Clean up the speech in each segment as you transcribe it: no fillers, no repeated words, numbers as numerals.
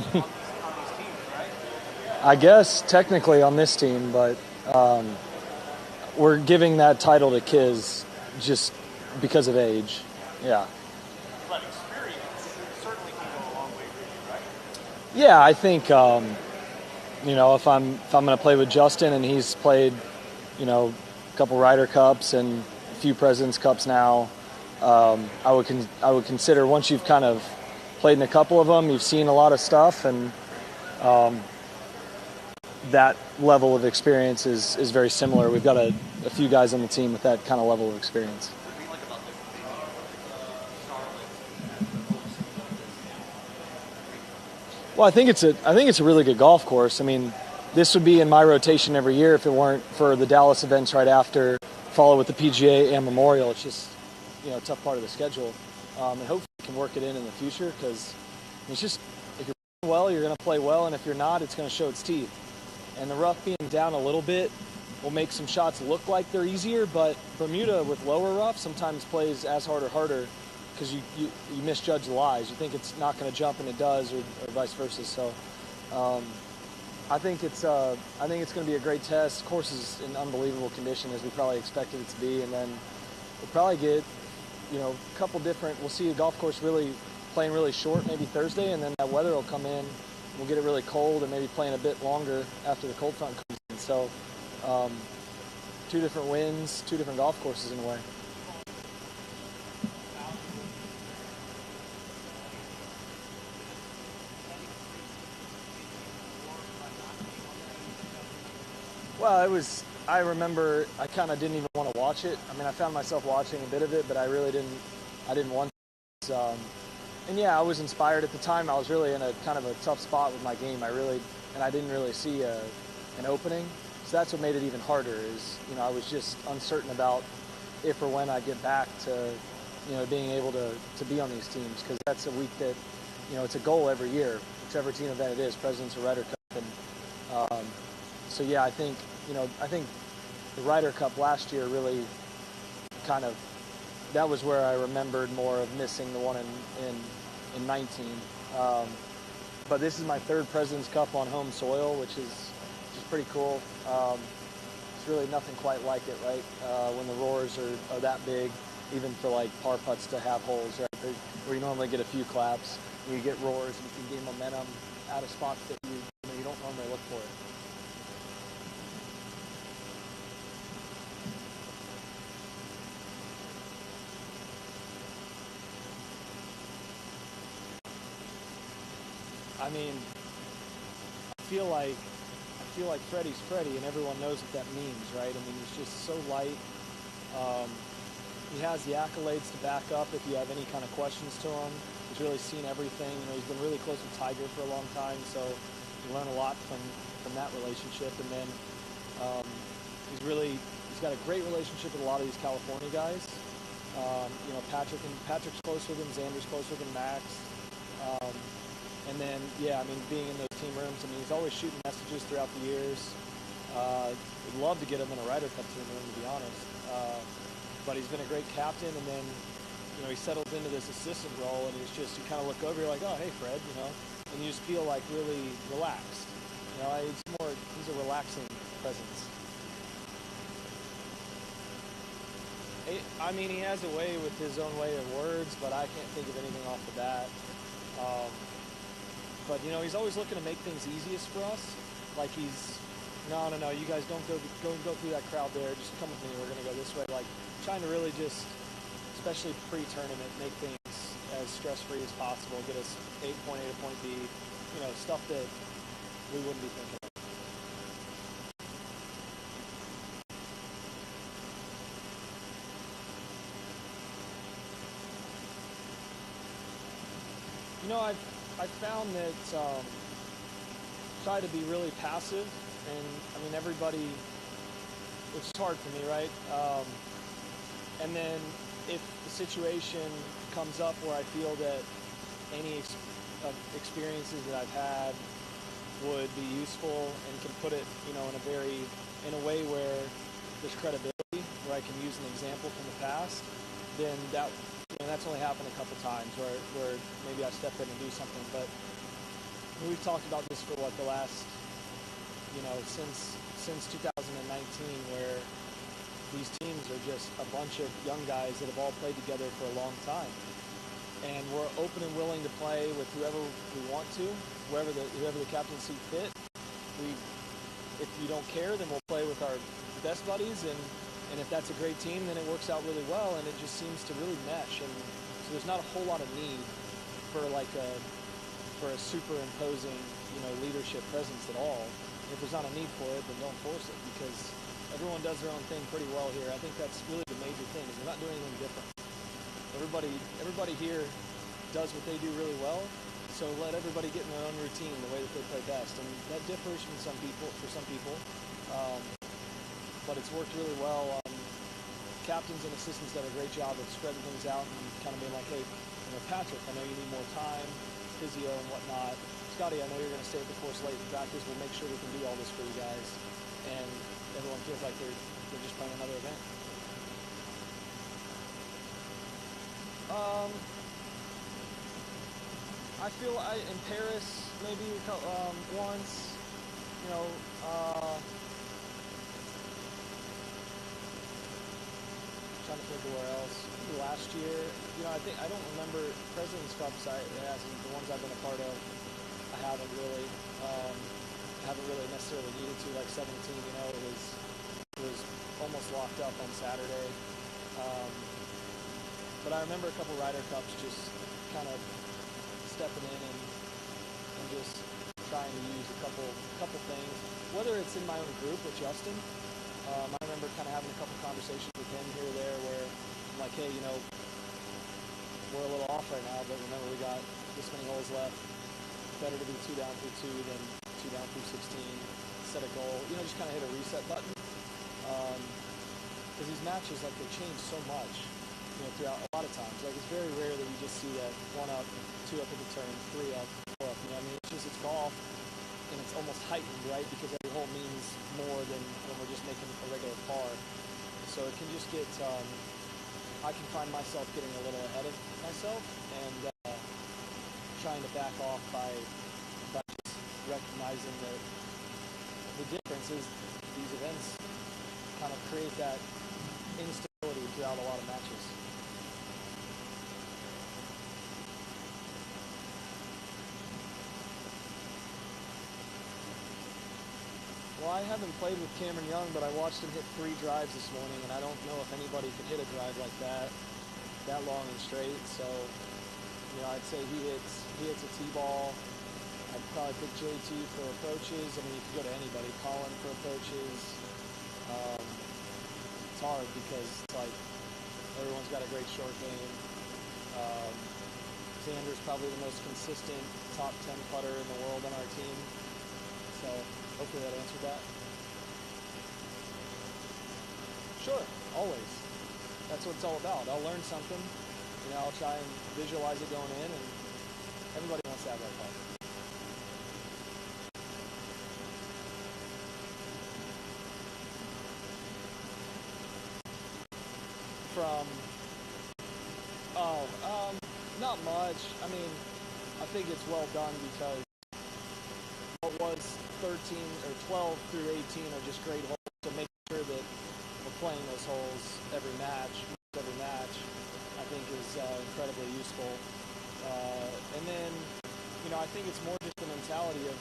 teams, right? I guess technically on this team, but we're giving that title to Kiz just because of age. Yeah. But experience certainly can go a long way for you, right? Yeah, I think if I'm going to play with Justin and he's played, a couple Ryder Cups and a few Presidents Cups now, I would consider, once you've kind of played in a couple of them, you've seen a lot of stuff, and that level of experience is very similar. We've got a few guys on the team with that kind of level of experience. Well, I think it's a really good golf course. I mean, this would be in my rotation every year if it weren't for the Dallas events right after, follow with the PGA and Memorial. It's just, a tough part of the schedule. And hopefully we can work it in the future, because it's just, if you're playing well, you're going to play well, and if you're not, it's going to show its teeth. And the rough being down a little bit will make some shots look like they're easier, but Bermuda with lower rough sometimes plays as hard or harder, because you misjudge the lies. You think it's not going to jump, and it does, or vice versa. So I think it's going to be a great test. The course is in unbelievable condition, as we probably expected it to be, and then we'll probably get a couple different. We'll see a golf course really playing really short, maybe Thursday, and then that weather will come in. We'll get it really cold and maybe playing a bit longer after the cold front comes in. So, two different winds, two different golf courses in a way. Well, I remember I kind of didn't even want to watch it. I mean, I found myself watching a bit of it, but I really didn't want to. And yeah, I was inspired at the time. I was really in a kind of a tough spot with my game. I didn't really see an opening. So that's what made it even harder, is, I was just uncertain about if or when I'd get back to, being able to be on these teams, because that's a week that, it's a goal every year, whichever team event it is, Presidents or Ryder Cup. And so yeah, I think the Ryder Cup last year really kind of, that was where I remembered more of missing the one in 19. But this is my third President's Cup on home soil, which is pretty cool. It's really nothing quite like it, right? When the roars are that big, even for like par putts to have holes, right? Where you normally get a few claps, you get roars, and you can gain momentum out of spots that you don't normally look for it. I mean, I feel like Freddie's Freddie, and everyone knows what that means, right? I mean, he's just so light. He has the accolades to back up if you have any kind of questions to him. He's really seen everything. He's been really close with Tiger for a long time, so you learn a lot from that relationship. And then he's got a great relationship with a lot of these California guys. Patrick's close with him, Xander's close with him, Max. And then, yeah, I mean, being in those team rooms, I mean, he's always shooting messages throughout the years. Would love to get him in a Ryder Cup team room, to be honest. But he's been a great captain, and then, he settles into this assistant role, and he's just, you kind of look over, you're like, oh, hey, Fred, and you just feel like really relaxed. He's a relaxing presence. I mean, he has a way with his own way of words, but I can't think of anything off the bat. But, he's always looking to make things easiest for us. Like no, you guys don't go through that crowd there. Just come with me. We're going to go this way. Like, trying to really just, especially pre-tournament, make things as stress-free as possible. Get us point A to point B. Stuff that we wouldn't be thinking of. I've found that try to be really passive, and I mean everybody, which is hard for me, right? And then if the situation comes up where I feel that any experiences that I've had would be useful and can put it, in a way where there's credibility, where I can use an example from the past, then that's only happened a couple times where maybe I step in and do something. But we've talked about this for what, the last, since 2019, where these teams are just a bunch of young guys that have all played together for a long time. And we're open and willing to play with whoever we want to, whoever the captaincy fit. If you don't care, then we'll play with our best buddies, and if that's a great team, then it works out really well, and it just seems to really mesh. And so there's not a whole lot of need for a superimposing, leadership presence at all. And if there's not a need for it, then don't force it, because everyone does their own thing pretty well here. I think that's really the major thing, is we're not doing anything different. Everybody here does what they do really well, so let everybody get in their own routine, the way that they play best. And that differs for some people, but it's worked really well. Captains and assistants done a great job of spreading things out and kind of being like, hey, Patrick, I know you need more time, physio and whatnot. Scotty, I know you're going to stay at the course late in practice. We'll make sure we can do all this for you guys. And everyone feels like they're just playing another event. I feel in Paris maybe once, trying to think of where else. Maybe last year, I don't remember President's Cups. The ones I've been a part of, I haven't really necessarily needed to. Like 17, it was almost locked up on Saturday. But I remember a couple Ryder Cups just kind of stepping in and just trying to use a couple things, whether it's in my own group with Justin. I remember kind of having a couple conversations with him here or there where I'm like, hey, we're a little off right now, but remember we got this many holes left. Better to be 2 down through 2 than 2 down through 16. Set a goal, just kind of hit a reset button. Because these matches, like, they change so much, throughout a lot of times. Like, it's very rare that we just see that 1 up, 2 up at the turn, 3 up, 4 up. It's golf, and it's almost heightened, right? Because every hole means more than when we're just making a regular par. So it can just get, I can find myself getting a little ahead of myself and trying to back off by just recognizing that the difference is these events kind of create that instability throughout a lot of matches. Well, I haven't played with Cameron Young, but I watched him hit 3 drives this morning, and I don't know if anybody could hit a drive like that long and straight. So, I'd say he hits a T-ball. I'd probably pick JT for approaches. I mean, you could go to anybody. Colin for approaches. It's hard because it's like everyone's got a great short game. Xander's probably the most consistent top 10 putter in the world on our team. So hopefully that answered that. Sure, always. That's what it's all about. I'll learn something. I'll try and visualize it going in, and everybody wants to have that putt. Not much. I mean, I think it's well done because what was 13 or 12 through 18 are just great holes. So making sure that we're playing those holes every match, I think is incredibly useful. And then, I think it's more just the mentality of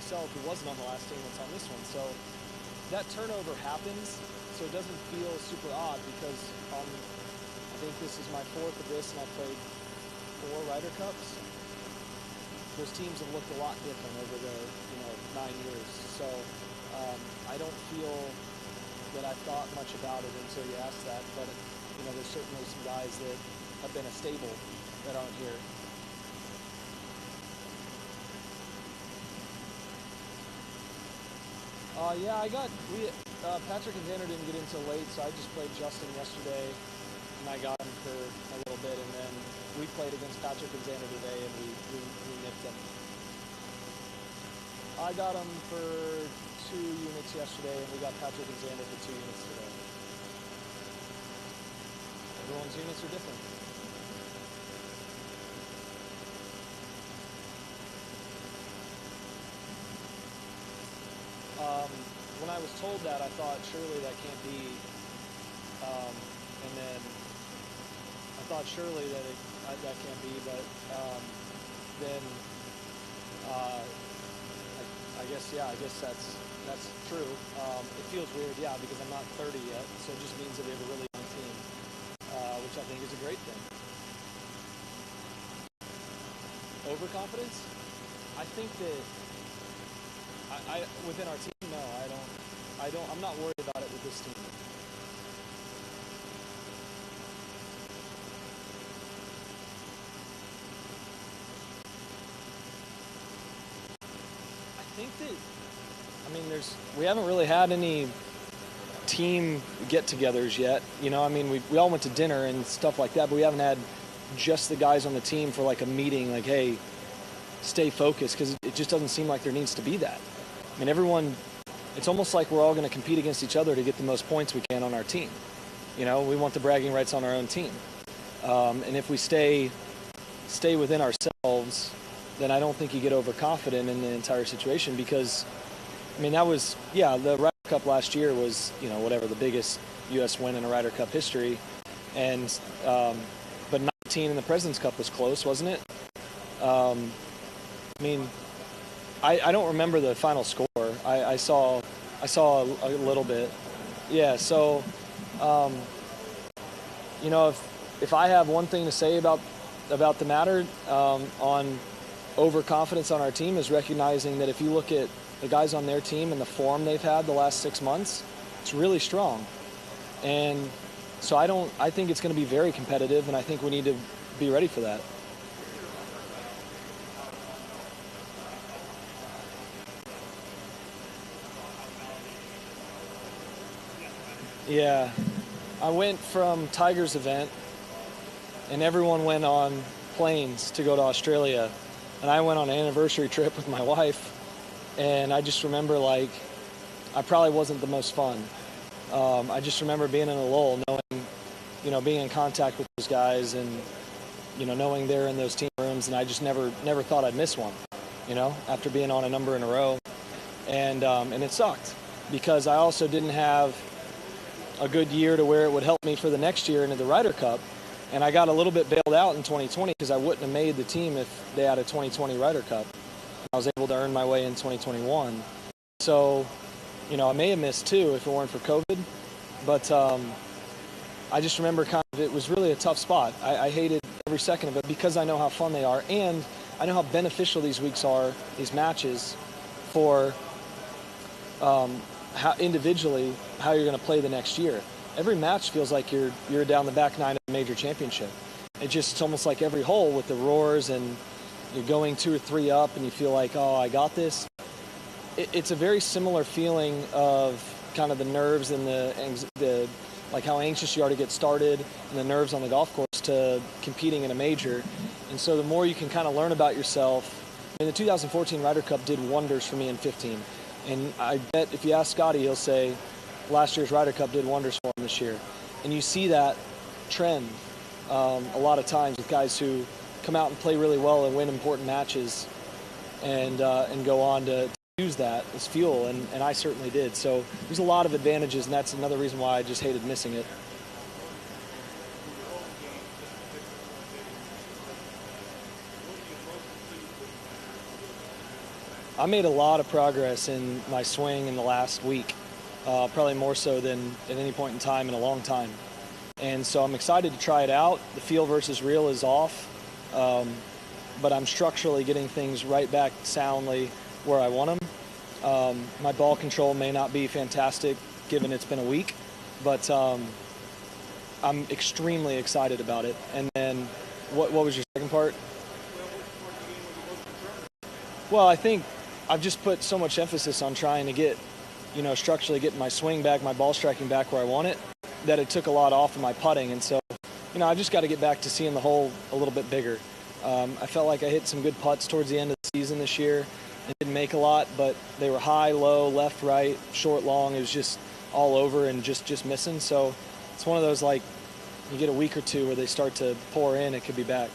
myself who wasn't on the last team that's on this one. So that turnover happens, so it doesn't feel super odd because I think this is my fourth of this, and I played 4 Ryder Cups. Those teams have looked a lot different over the 9 years. So I don't feel that I thought much about it until you asked that. But there's certainly some guys that have been a stable that aren't here. Patrick and Xander didn't get in until late, so I just played Justin yesterday, and I got him for a little bit, and then we played against Patrick and Xander today, and we nipped them. I got him for 2 units yesterday, and we got Patrick and Xander for 2 units today. Everyone's units are different. When I was told that, I thought surely that can't be, and then I thought surely that that can't be, but then I guess that's true. It feels weird, because I'm not 30 yet, so it just means that we have a really young team, which I think is a great thing. Overconfidence? I think that within our team, no, I'm not worried about it with this team. I think that, we haven't really had any team get-togethers yet. We all went to dinner and stuff like that, but we haven't had just the guys on the team for like a meeting, like, hey, stay focused, because it just doesn't seem like there needs to be that. Everyone, it's almost like we're all going to compete against each other to get the most points we can on our team. We want the bragging rights on our own team. And if we stay within ourselves, then I don't think you get overconfident in the entire situation, because, that was, the Ryder Cup last year was, the biggest U.S. win in a Ryder Cup history. And, but 19 in the President's Cup was close, wasn't it? I don't remember the final score. I saw a little bit. Yeah, so, if I have one thing to say about the matter on overconfidence on our team, is recognizing that if you look at the guys on their team and the form they've had the last 6 months, it's really strong. And so I think it's going to be very competitive, and I think we need to be ready for that. Yeah, I went from Tiger's event, and everyone went on planes to go to Australia, and I went on an anniversary trip with my wife, and I just remember, I probably wasn't the most fun. I just remember being in a lull, knowing, being in contact with those guys, and, knowing they're in those team rooms, and I just never thought I'd miss one, after being on a number in a row, and it sucked, because I also didn't have a good year to where it would help me for the next year into the Ryder Cup. And I got a little bit bailed out in 2020 because I wouldn't have made the team if they had a 2020 Ryder Cup. I was able to earn my way in 2021. So, I may have missed 2 if it weren't for COVID. But I just remember it was really a tough spot. I hated every second of it because I know how fun they are. And I know how beneficial these weeks are, these matches, for how individually how you're going to play the next year. Every match feels like you're down the back 9 of a major championship. It's almost like every hole with the roars, and you're going 2 or 3 up, and you feel like, oh, I got this. It's a very similar feeling of kind of the nerves and the like how anxious you are to get started, and the nerves on the golf course, to competing in a major. And so the more you can kind of learn about yourself. The 2014 Ryder Cup did wonders for me in 15. And I bet if you ask Scotty, he'll say last year's Ryder Cup did wonders for him this year. And you see that trend a lot of times with guys who come out and play really well and win important matches, and go on to use that as fuel, and I certainly did. So there's a lot of advantages, and that's another reason why I just hated missing it. I made a lot of progress in my swing in the last week, probably more so than at any point in time in a long time. And so I'm excited to try it out. The feel versus real is off, but I'm structurally getting things right back soundly where I want them. My ball control may not be fantastic given it's been a week, but I'm extremely excited about it. And then what was your second part? Well, I think I've just put so much emphasis on trying to get, structurally getting my swing back, my ball striking back where I want it, that it took a lot off of my putting. And so, I just got to get back to seeing the hole a little bit bigger. I felt like I hit some good putts towards the end of the season this year and didn't make a lot, but they were high, low, left, right, short, long. It was just all over and just missing. So it's one of those, like, you get a week or two where they start to pour in, it could be back.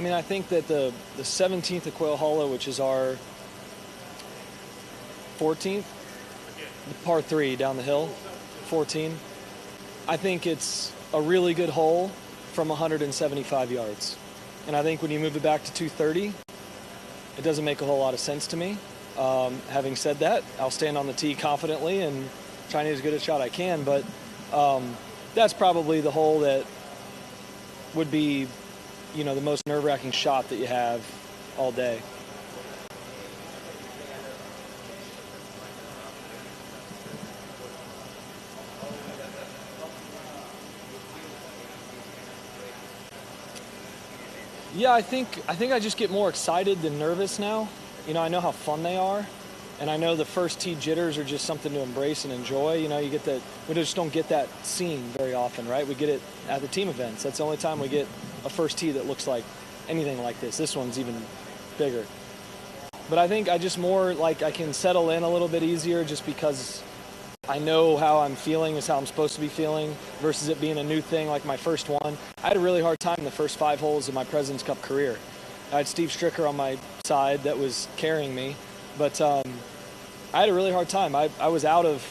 I think that the 17th at Quail Hollow, which is our 14th, the par 3 down the hill, 14, I think it's a really good hole from 175 yards. And I think when you move it back to 230, it doesn't make a whole lot of sense to me. Having said that, I'll stand on the tee confidently and try to get as good a shot I can, but that's probably the hole that would be, the most nerve-wracking shot that you have all day. Yeah, I think I just get more excited than nervous now. I know how fun they are, and I know the first tee jitters are just something to embrace and enjoy. You get that. We just don't get that scene very often, right? We get it at the team events. That's the only time we get a first tee that looks like anything like this. This one's even bigger. But I think I just more like I can settle in a little bit easier just because I know how I'm feeling is how I'm supposed to be feeling versus it being a new thing like my first one. I had a really hard time the first 5 holes of my President's Cup career. I had Steve Stricker on my side that was carrying me, but I had a really hard time. I was out of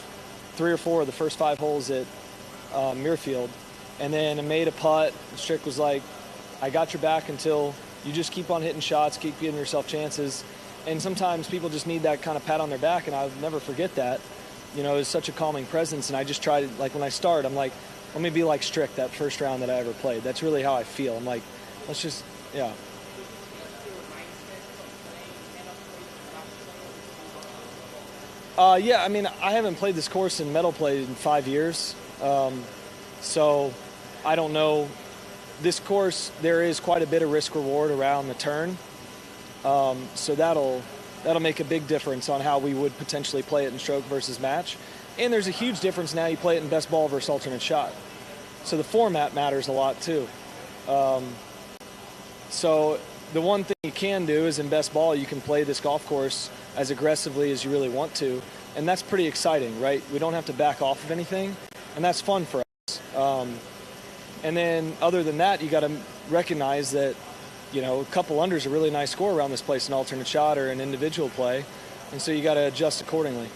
3 or 4 of the first 5 holes at Muirfield, and then I made a putt. Strick was like, I got your back until you just keep on hitting shots, keep giving yourself chances. And sometimes people just need that kind of pat on their back, and I'll never forget that. It's such a calming presence, and I just try to, like, when I start, I'm like, let me be like Strick that first round that I ever played. That's really how I feel. I'm like, let's just, yeah. Yeah, I haven't played this course in medal play in 5 years, so I don't know. This course, there is quite a bit of risk reward around the turn, so that'll make a big difference on how we would potentially play it in stroke versus match. And there's a huge difference now. You play it in best ball versus alternate shot, so the format matters a lot too. So the one thing you can do is in best ball, you can play this golf course as aggressively as you really want to, and that's pretty exciting, right? We don't have to back off of anything, and that's fun for us. And then other than that, you got to recognize that, a couple under is a really nice score around this place in alternate shot or an individual play, and so you got to adjust accordingly.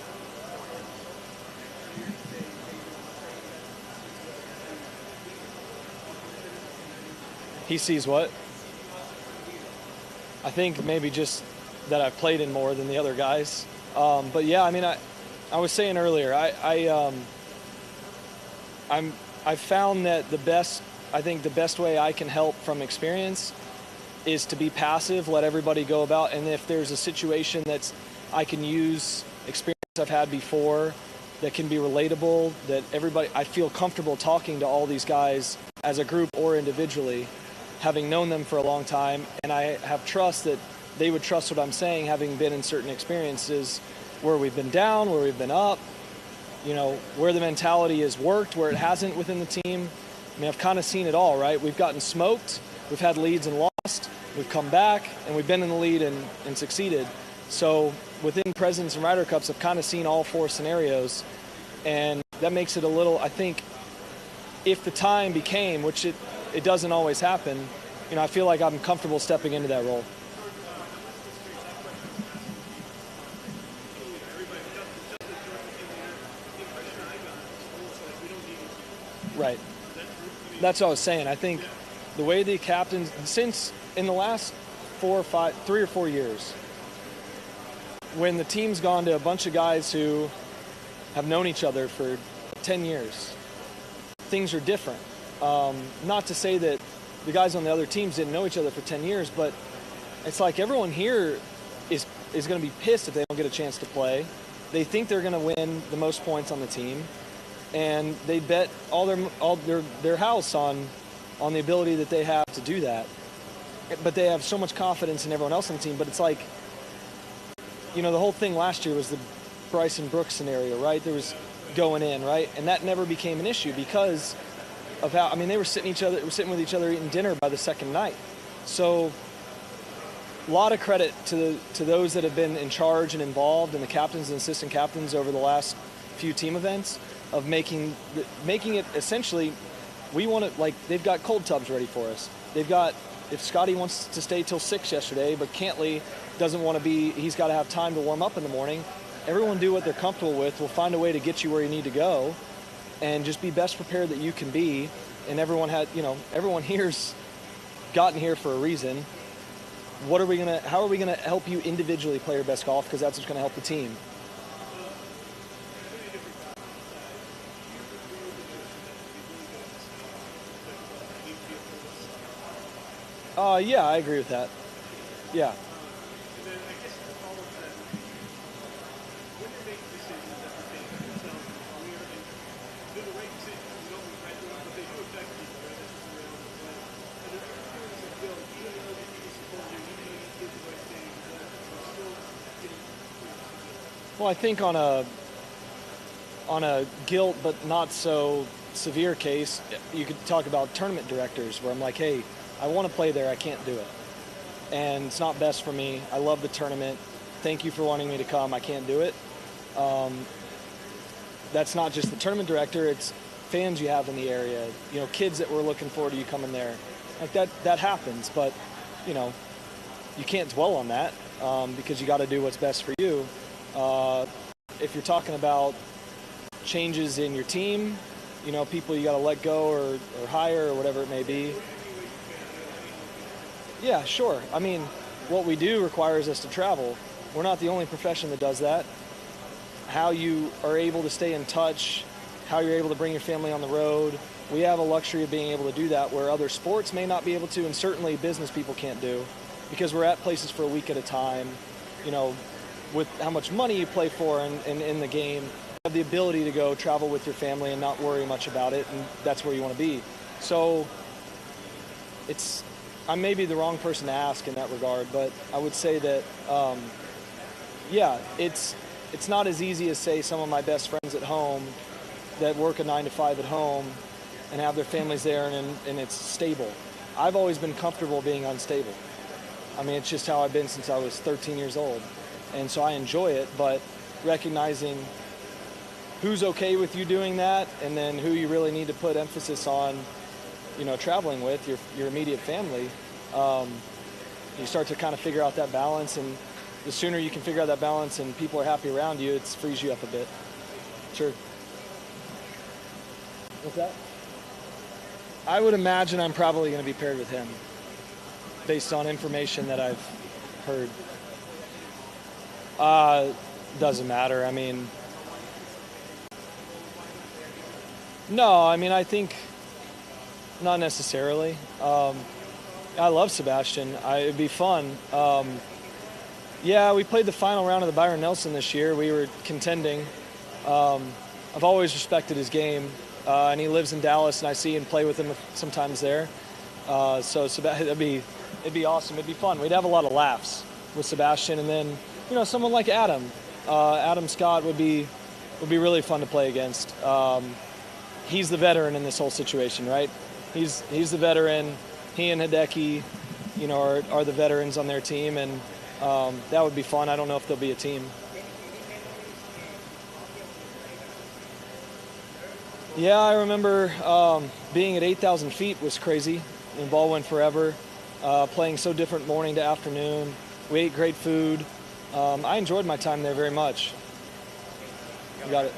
He sees what? I think maybe just that I've played in more than the other guys. But yeah, I was saying earlier, I've found that the best way I can help from experience is to be passive, let everybody go about, and if there's a situation I can use experience I've had before that can be relatable, that I feel comfortable talking to all these guys as a group or individually, having known them for a long time, and I have trust that they would trust what I'm saying, having been in certain experiences where we've been down, where we've been up, where the mentality has worked, where it hasn't within the team. I've kind of seen it all, right? We've gotten smoked, we've had leads and lost, we've come back, and we've been in the lead and succeeded. So within Presidents and Ryder Cups, I've kind of seen all 4 scenarios, and that makes it a little, I think, if the time became, which it doesn't always happen, I feel like I'm comfortable stepping into that role. Right. That's what I was saying. I think the way the captains, since in the last 3 or 4 years, when the team's gone to a bunch of guys who have known each other for 10 years, things are different. Not to say that the guys on the other teams didn't know each other for 10 years, but it's like everyone here is going to be pissed if they don't get a chance to play. They think they're going to win the most points on the team, and they bet all their house on the ability that they have to do that. But they have so much confidence in everyone else on the team. But it's like, the whole thing last year was the Bryson Brooks scenario, right? There was going in, right? And that never became an issue because of how, they were sitting with each other eating dinner by the second night. So a lot of credit to those that have been in charge and involved, and the captains and assistant captains over the last few team events, of making it essentially, we want to, like, they've got cold tubs ready for us. They've got, if Scotty wants to stay till 6 yesterday, but Cantley doesn't want to he's got to have time to warm up in the morning, everyone do what they're comfortable with. We'll find a way to get you where you need to go, and just be best prepared that you can be. And everyone here's gotten here for a reason. How are we gonna help you individually play your best golf? Because that's what's gonna help the team. Yeah, I agree with that. Yeah. Well, I think on a guilt but not so severe case, you could talk about tournament directors where I'm like, hey, I want to play there, I can't do it. And it's not best for me. I love the tournament. Thank you for wanting me to come. I can't do it. That's not just the tournament director, it's fans you have in the area, kids that were looking forward to you coming there. Like that happens, but you can't dwell on that because you got to do what's best for you. If you're talking about changes in your team, people you got to let go or hire or whatever it may be. Yeah, sure. What we do requires us to travel. We're not the only profession that does that. How you are able to stay in touch, how you're able to bring your family on the road, we have a luxury of being able to do that where other sports may not be able to, and certainly business people can't do, because we're at places for a week at a time. With how much money you play for in the game, you have the ability to go travel with your family and not worry much about it, and that's where you want to be. So I may be the wrong person to ask in that regard, but I would say that, it's not as easy as, say, some of my best friends at home that work a 9 to 5 at home and have their families there and it's stable. I've always been comfortable being unstable. It's just how I've been since I was 13 years old. And so I enjoy it, but recognizing who's okay with you doing that and then who you really need to put emphasis on, traveling with, your immediate family, you start to kind of figure out that balance. And the sooner you can figure out that balance and people are happy around you, it frees you up a bit. Sure. What's that? I would imagine I'm probably going to be paired with him based on information that I've heard. Doesn't matter. No, I think not necessarily. I love Sebastian. It'd be fun. Yeah, we played the final round of the Byron Nelson this year. We were contending. I've always respected his game, and he lives in Dallas, and I see and play with him sometimes there. So it'd be awesome. It'd be fun. We'd have a lot of laughs with Sebastian, and then someone like Adam. Adam Scott would be really fun to play against. He's the veteran in this whole situation, right? He's the veteran. He and Hideki, are the veterans on their team, and that would be fun. I don't know if there'll be a team. Yeah, I remember being at 8,000 feet was crazy. The ball went forever. Playing so different morning to afternoon. We ate great food. I enjoyed my time there very much. You got it.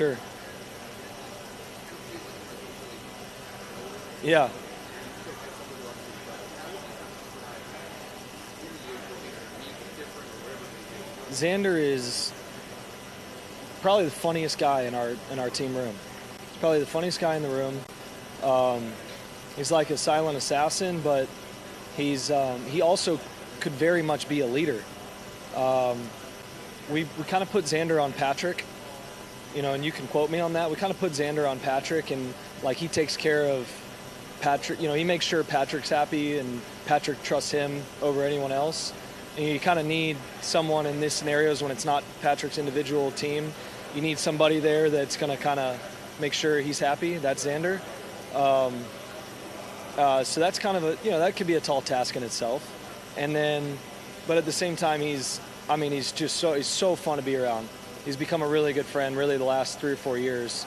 sure. Yeah. Xander is probably the funniest guy in our team room. He's probably the funniest guy in the room. He's like a silent assassin, but he also could very much be a leader. We kind of put Xander on Patrick, and you can quote me on that. We kind of put Xander on Patrick, and like he takes care of Patrick. He makes sure Patrick's happy, and Patrick trusts him over anyone else. And you kind of need someone in these scenarios when it's not Patrick's individual team. You need somebody there that's going to kind of make sure he's happy. That's Xander. So that's kind of that could be a tall task in itself. And then, but at the same time, he's so fun to be around. He's become a really good friend, really the last 3 or 4 years.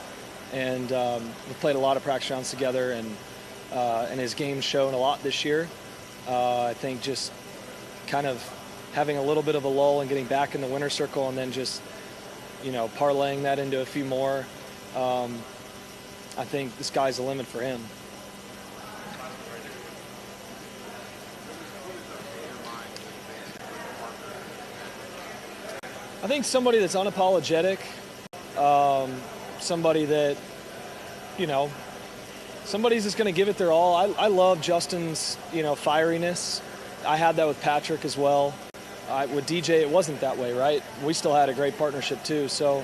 And we've played a lot of practice rounds together, and his game's shown a lot this year. I think just kind of having a little bit of a lull and getting back in the winner's circle, and then just parlaying that into a few more. I think the sky's the limit for him. I think somebody that's unapologetic, somebody that, somebody's just going to give it their all. I love Justin's, fieriness. I had that with Patrick as well. With DJ, it wasn't that way, right? We still had a great partnership too. So,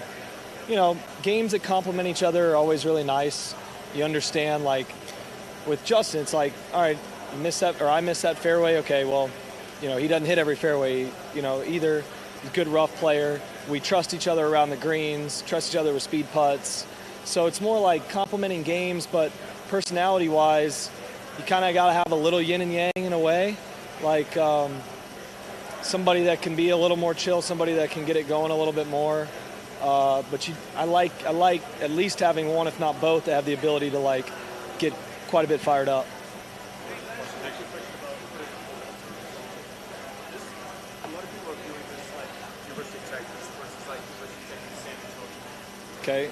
games that complement each other are always really nice. You understand, like, with Justin, it's like, all right, you missed that, or I missed that fairway. Okay, well, he doesn't hit every fairway, either. He's a good rough player. We trust each other around the greens, trust each other with speed putts. So it's more like complementing games, but personality-wise, you kind of got to have a little yin and yang in a way. Like somebody that can be a little more chill, somebody that can get it going a little bit more. But I like at least having one, if not both, that have the ability to get quite a bit fired up. Okay.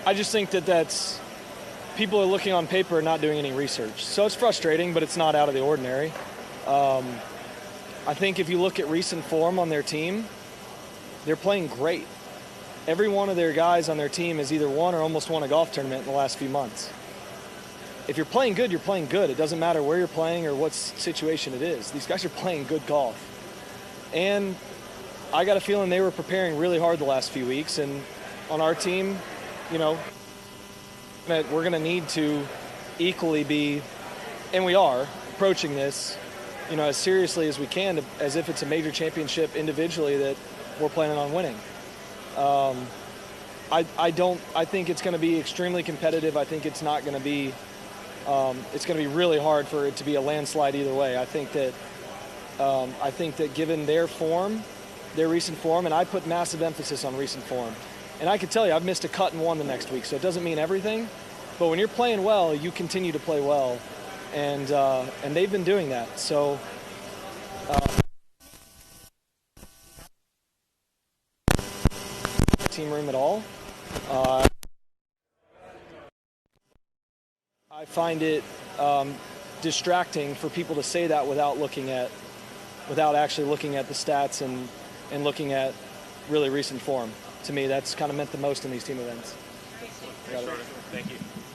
I just think that that's people are looking on paper and not doing any research. So it's frustrating, but it's not out of the ordinary. I think if you look at recent form on their team, they're playing great. Every one of their guys on their team has either won or almost won a golf tournament in the last few months. If you're playing good, you're playing good. It doesn't matter where you're playing or what situation it is. These guys are playing good golf. And I got a feeling they were preparing really hard the last few weeks. And on our team, we're going to need to equally be, and we are, approaching this, as seriously as we can, as if it's a major championship individually that we're planning on winning. I think it's going to be extremely competitive. I think it's not going to be, it's going to be really hard for it to be a landslide either way. I think that given their form, their recent form, and I put massive emphasis on recent form. And I can tell you, I've missed a cut and won the next week, so it doesn't mean everything. But when you're playing well, you continue to play well, and they've been doing that. So. Team room at all. I find it distracting for people to say that without actually looking at the stats and looking at really recent form. To me, that's kind of meant the most in these team events. Thank you.